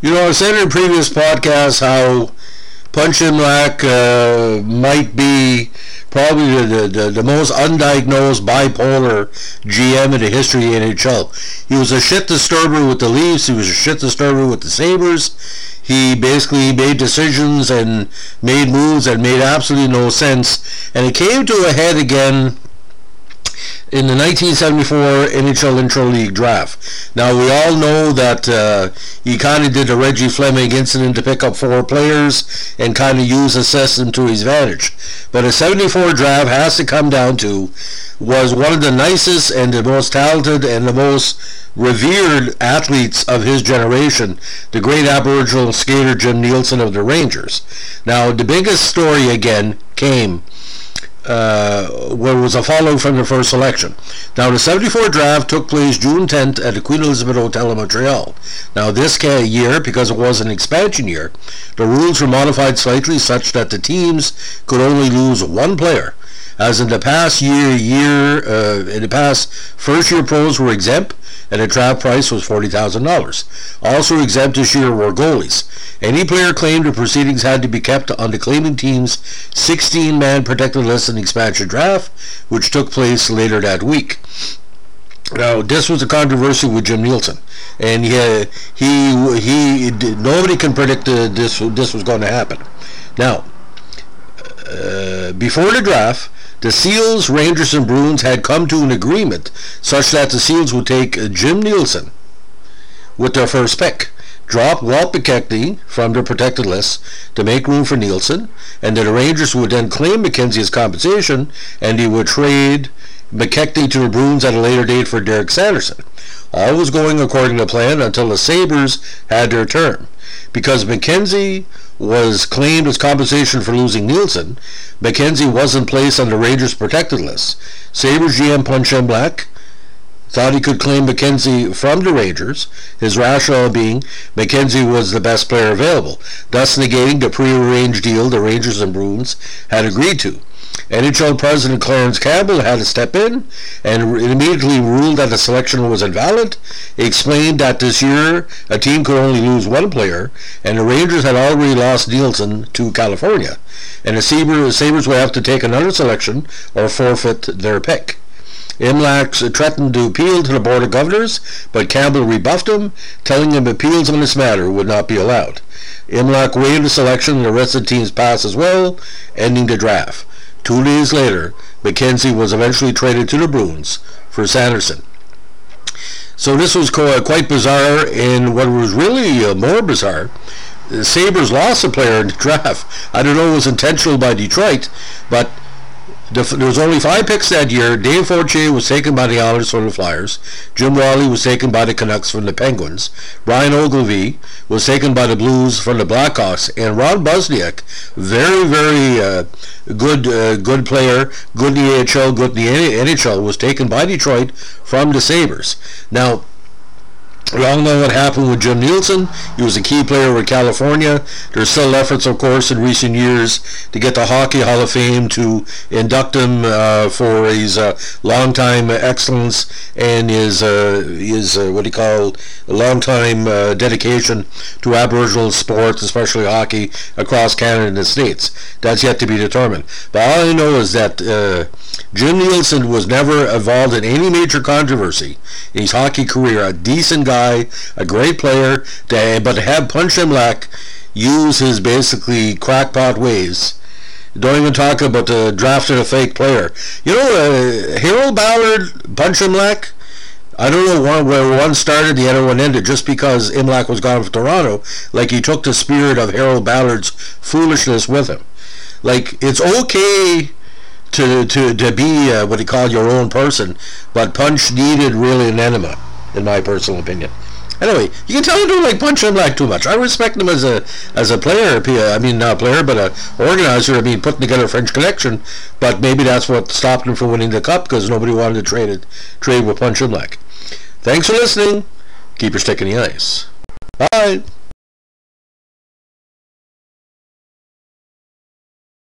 You know, I said in previous podcasts how Punch Imlach might be probably the most undiagnosed bipolar GM in the history of the NHL. He was a shit disturber with the Leafs. He was a shit disturber with the Sabres. He basically made decisions and made moves that made absolutely no sense. And it came to a head again in the 1974 NHL Intra-League Draft. Now, we all know that he kind of did the Reggie Fleming incident to pick up 4 players and kind of use the system to his advantage. But a 74 draft has to come down to was one of the nicest and the most talented and the most revered athletes of his generation, the great Aboriginal skater Jim Neilson of the Rangers. Now, the biggest story again came where was a follow from the first selection. Now, the 74 draft took place June 10th at the Queen Elizabeth Hotel in Montreal. Now, this year, because it was an expansion year, the rules were modified slightly such that the teams could only lose one player. As in the past in the past, first-year pros were exempt, and the draft price was $40,000. Also exempt this year were goalies. Any player claimed the proceedings had to be kept on the claiming team's 16-man protected list in the expansion draft, which took place later that week. Now, this was a controversy with Jim Neilson, and nobody can predict this was going to happen. Now, before the draft, the Seals, Rangers, and Bruins had come to an agreement such that the Seals would take Jim Neilson with their first pick, drop Walt McKechnie from their protected list to make room for Neilson, and the Rangers would then claim McKenzie as compensation, and he would trade McKechnie to the Bruins at a later date for Derek Sanderson. All was going according to plan until the Sabres had their turn. Because McKenzie was claimed as compensation for losing Neilson, McKenzie wasn't placed on the Rangers' protected list. Sabres GM Punch Imlach thought he could claim McKenzie from the Rangers, his rationale being McKenzie was the best player available, thus negating the pre-arranged deal the Rangers and Bruins had agreed to. NHL President Clarence Campbell had to step in and immediately ruled that the selection was invalid. He explained that this year a team could only lose one player, and the Rangers had already lost Neilson to California, and the Sabres would have to take another selection or forfeit their pick. Imlach threatened to appeal to the Board of Governors, but Campbell rebuffed him, telling him appeals on this matter would not be allowed. Imlach waived the selection and the rest of the teams passed as well, ending the draft. 2 days later, McKenzie was eventually traded to the Bruins for Sanderson. So this was quite bizarre, and what was really more bizarre, the Sabres lost a player in the draft. I don't know if it was intentional by Detroit, but there was only 5 picks that year. Dave Fortier was taken by the Islanders from the Flyers. Jim Raleigh was taken by the Canucks from the Penguins. Brian Ogilvie was taken by the Blues from the Blackhawks. And Ron Busniak, very, very good player, good in the AHL, good in the NHL, was taken by Detroit from the Sabres. Now, we all know what happened with Jim Neilson. He was a key player with California. There's still efforts, of course, in recent years to get the Hockey Hall of Fame to induct him for his long-time excellence and his what do you call long-time dedication to Aboriginal sports, especially hockey, across Canada and the States. That's yet to be determined. But all I know is that Jim Neilson was never involved in any major controversy in his hockey career. A decent guy, a great player, but to have Punch Imlach use his basically crackpot ways. Don't even talk about the drafting a fake player. You know, Harold Ballard, Punch Imlach, I don't know where one started, the other one ended, just because Imlach was gone from Toronto. Like, he took the spirit of Harold Ballard's foolishness with him. Like, it's okay to be what you call your own person, but Punch needed really an enema, in my personal opinion. Anyway, you can tell I don't like Punch Imlach too much. I respect him as a player. I mean, not a player, but an organizer. I mean, putting together a French Connection. But maybe that's what stopped him from winning the cup, because nobody wanted to trade with Punch Imlach. Thanks for listening. Keep your stick in the ice. Bye.